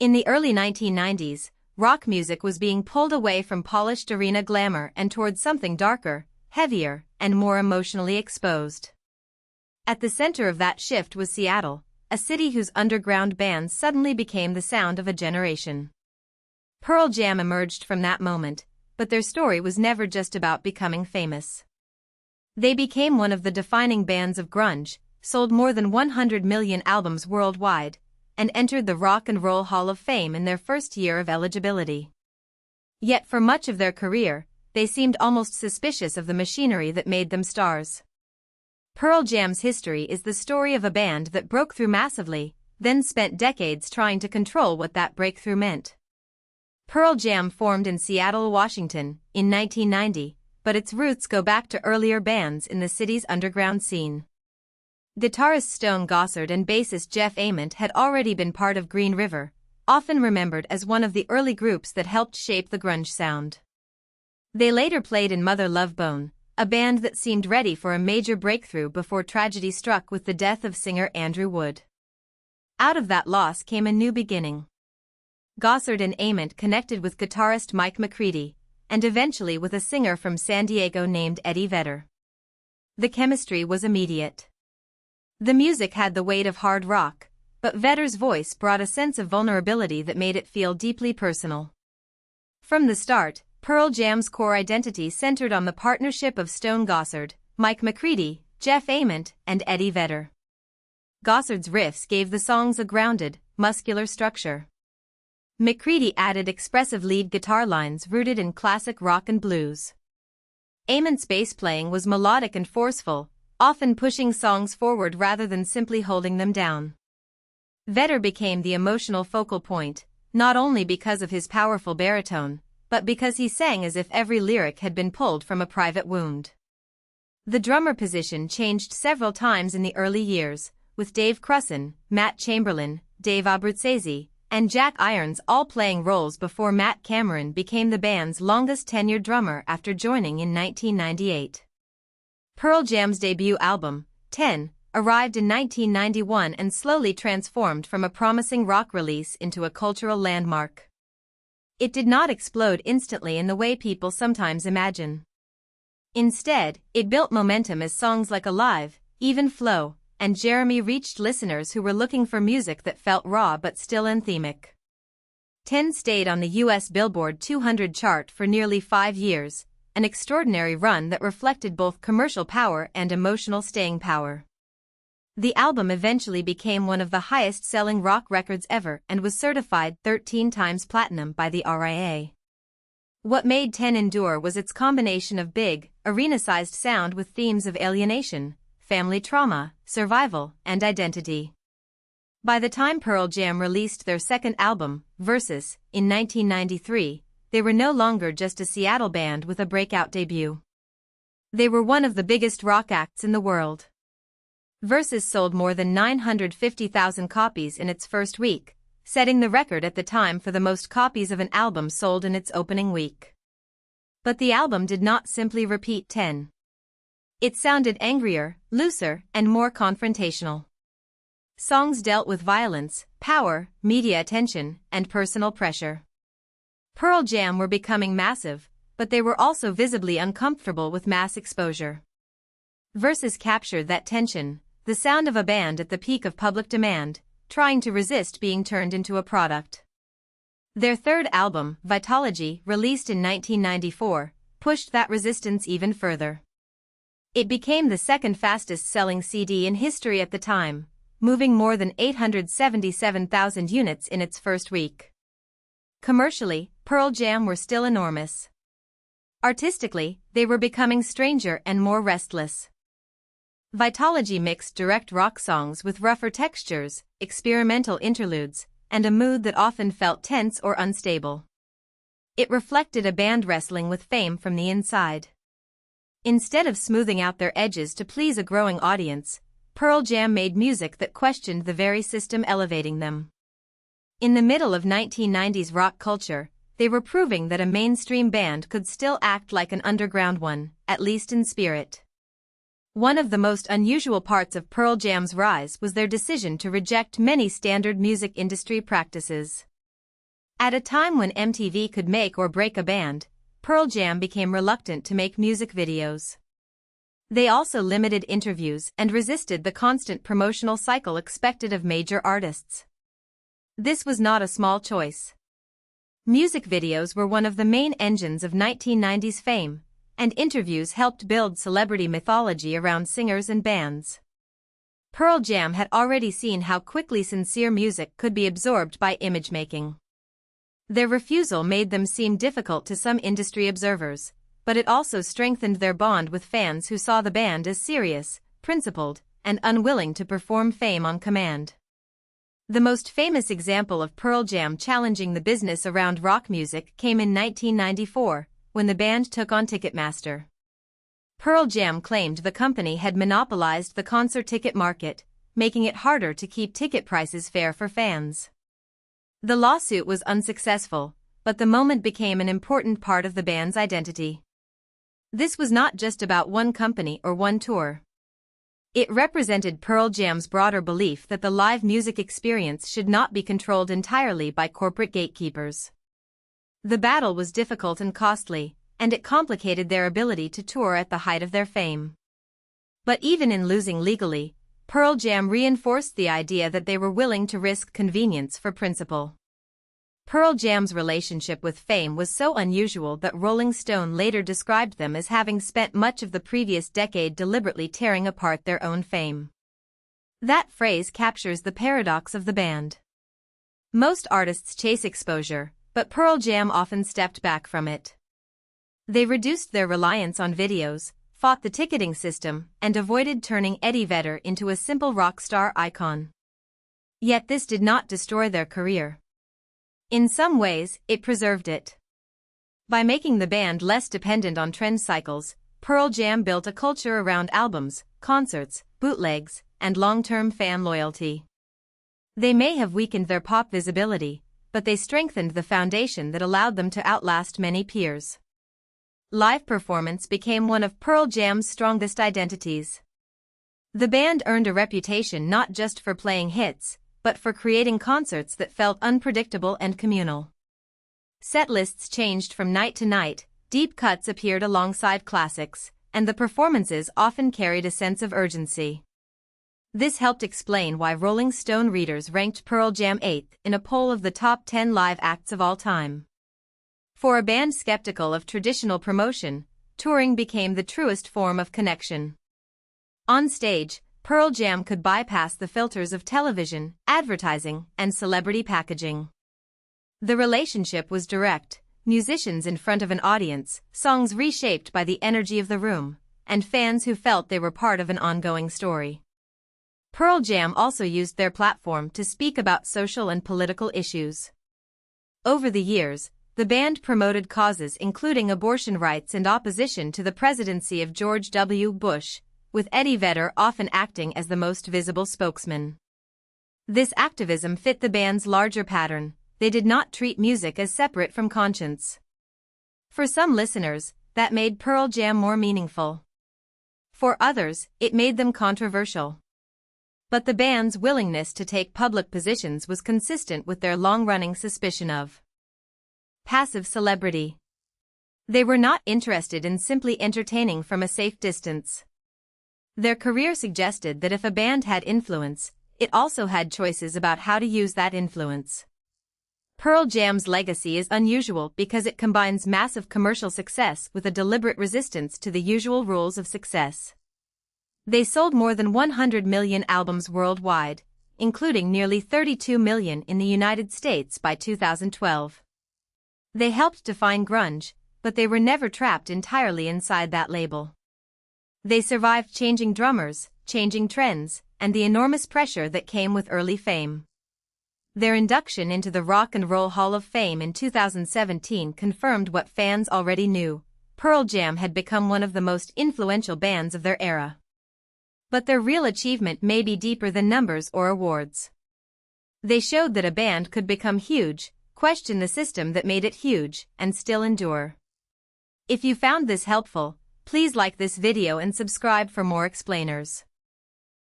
In the early 1990s, rock music was being pulled away from polished arena glamour and towards something darker, heavier, and more emotionally exposed. At the center of that shift was Seattle, a city whose underground bands suddenly became the sound of a generation. Pearl Jam emerged from that moment, but their story was never just about becoming famous. They became one of the defining bands of grunge, sold more than 100 million albums worldwide, and entered the Rock and Roll Hall of Fame in their first year of eligibility. Yet for much of their career, they seemed almost suspicious of the machinery that made them stars. Pearl Jam's history is the story of a band that broke through massively, then spent decades trying to control what that breakthrough meant. Pearl Jam formed in Seattle, Washington, in 1990, but its roots go back to earlier bands in the city's underground scene. Guitarist Stone Gossard and bassist Jeff Ament had already been part of Green River, often remembered as one of the early groups that helped shape the grunge sound. They later played in Mother Love Bone, a band that seemed ready for a major breakthrough before tragedy struck with the death of singer Andrew Wood. Out of that loss came a new beginning. Gossard and Ament connected with guitarist Mike McCready, and eventually with a singer from San Diego named Eddie Vedder. The chemistry was immediate. The music had the weight of hard rock, but Vedder's voice brought a sense of vulnerability that made it feel deeply personal. From the start, Pearl Jam's core identity centered on the partnership of Stone Gossard, Mike McCready, Jeff Ament, and Eddie Vedder. Gossard's riffs gave the songs a grounded, muscular structure. McCready added expressive lead guitar lines rooted in classic rock and blues. Ament's bass playing was melodic and forceful, often pushing songs forward rather than simply holding them down. Vedder became the emotional focal point, not only because of his powerful baritone, but because he sang as if every lyric had been pulled from a private wound. The drummer position changed several times in the early years, with Dave Crusson, Matt Chamberlain, Dave Abruzzese, and Jack Irons all playing roles before Matt Cameron became the band's longest-tenured drummer after joining in 1998. Pearl Jam's debut album, 10, arrived in 1991 and slowly transformed from a promising rock release into a cultural landmark. It did not explode instantly in the way people sometimes imagine. Instead, it built momentum as songs like Alive, Even Flow, and Jeremy reached listeners who were looking for music that felt raw but still anthemic. 10 stayed on the U.S. Billboard 200 chart for nearly 5 years, an extraordinary run that reflected both commercial power and emotional staying power. The album eventually became one of the highest-selling rock records ever and was certified 13 times platinum by the RIAA. What made 10 endure was its combination of big, arena-sized sound with themes of alienation, family trauma, survival, and identity. By the time Pearl Jam released their second album, Versus, in 1993, they were no longer just a Seattle band with a breakout debut. They were one of the biggest rock acts in the world. Versus sold more than 950,000 copies in its first week, setting the record at the time for the most copies of an album sold in its opening week. But the album did not simply repeat 10. It sounded angrier, looser, and more confrontational. Songs dealt with violence, power, media attention, and personal pressure. Pearl Jam were becoming massive, but they were also visibly uncomfortable with mass exposure. Versus captured that tension, the sound of a band at the peak of public demand, trying to resist being turned into a product. Their third album, Vitalogy, released in 1994, pushed that resistance even further. It became the second fastest-selling CD in history at the time, moving more than 877,000 units in its first week. Commercially, Pearl Jam were still enormous. Artistically, they were becoming stranger and more restless. Vitalogy mixed direct rock songs with rougher textures, experimental interludes, and a mood that often felt tense or unstable. It reflected a band wrestling with fame from the inside. Instead of smoothing out their edges to please a growing audience, Pearl Jam made music that questioned the very system elevating them. In the middle of 1990s rock culture, they were proving that a mainstream band could still act like an underground one, at least in spirit. One of the most unusual parts of Pearl Jam's rise was their decision to reject many standard music industry practices. At a time when MTV could make or break a band, Pearl Jam became reluctant to make music videos. They also limited interviews and resisted the constant promotional cycle expected of major artists. This was not a small choice. Music videos were one of the main engines of 1990s fame, and interviews helped build celebrity mythology around singers and bands. Pearl Jam had already seen how quickly sincere music could be absorbed by image-making. Their refusal made them seem difficult to some industry observers, but it also strengthened their bond with fans who saw the band as serious, principled, and unwilling to perform fame on command. The most famous example of Pearl Jam challenging the business around rock music came in 1994, when the band took on Ticketmaster. Pearl Jam claimed the company had monopolized the concert ticket market, making it harder to keep ticket prices fair for fans. The lawsuit was unsuccessful, but the moment became an important part of the band's identity. This was not just about one company or one tour. It represented Pearl Jam's broader belief that the live music experience should not be controlled entirely by corporate gatekeepers. The battle was difficult and costly, and it complicated their ability to tour at the height of their fame. But even in losing legally, Pearl Jam reinforced the idea that they were willing to risk convenience for principle. Pearl Jam's relationship with fame was so unusual that Rolling Stone later described them as having spent much of the previous decade deliberately tearing apart their own fame. That phrase captures the paradox of the band. Most artists chase exposure, but Pearl Jam often stepped back from it. They reduced their reliance on videos, fought the ticketing system, and avoided turning Eddie Vedder into a simple rock star icon. Yet this did not destroy their career. In some ways, it preserved it. By making the band less dependent on trend cycles, Pearl Jam built a culture around albums, concerts, bootlegs, and long-term fan loyalty. They may have weakened their pop visibility, but they strengthened the foundation that allowed them to outlast many peers. Live performance became one of Pearl Jam's strongest identities. The band earned a reputation not just for playing hits, but for creating concerts that felt unpredictable and communal. Set lists changed from night to night, deep cuts appeared alongside classics, and the performances often carried a sense of urgency. This helped explain why Rolling Stone readers ranked Pearl Jam 8th in a poll of the top 10 live acts of all time. For a band skeptical of traditional promotion, touring became the truest form of connection. On stage, Pearl Jam could bypass the filters of television, advertising, and celebrity packaging. The relationship was direct, musicians in front of an audience, songs reshaped by the energy of the room, and fans who felt they were part of an ongoing story. Pearl Jam also used their platform to speak about social and political issues. Over the years, the band promoted causes including abortion rights and opposition to the presidency of George W. Bush, with Eddie Vedder often acting as the most visible spokesman. This activism fit the band's larger pattern. They did not treat music as separate from conscience. For some listeners, that made Pearl Jam more meaningful. For others, it made them controversial. But the band's willingness to take public positions was consistent with their long-running suspicion of passive celebrity. They were not interested in simply entertaining from a safe distance. Their career suggested that if a band had influence, it also had choices about how to use that influence. Pearl Jam's legacy is unusual because it combines massive commercial success with a deliberate resistance to the usual rules of success. They sold more than 100 million albums worldwide, including nearly 32 million in the United States by 2012. They helped define grunge, but they were never trapped entirely inside that label. They survived changing drummers, changing trends, and the enormous pressure that came with early fame. Their induction into the Rock and Roll Hall of Fame in 2017 confirmed what fans already knew: Pearl Jam had become one of the most influential bands of their era. But their real achievement may be deeper than numbers or awards. They showed that a band could become huge, question the system that made it huge, and still endure. If you found this helpful, please like this video and subscribe for more explainers.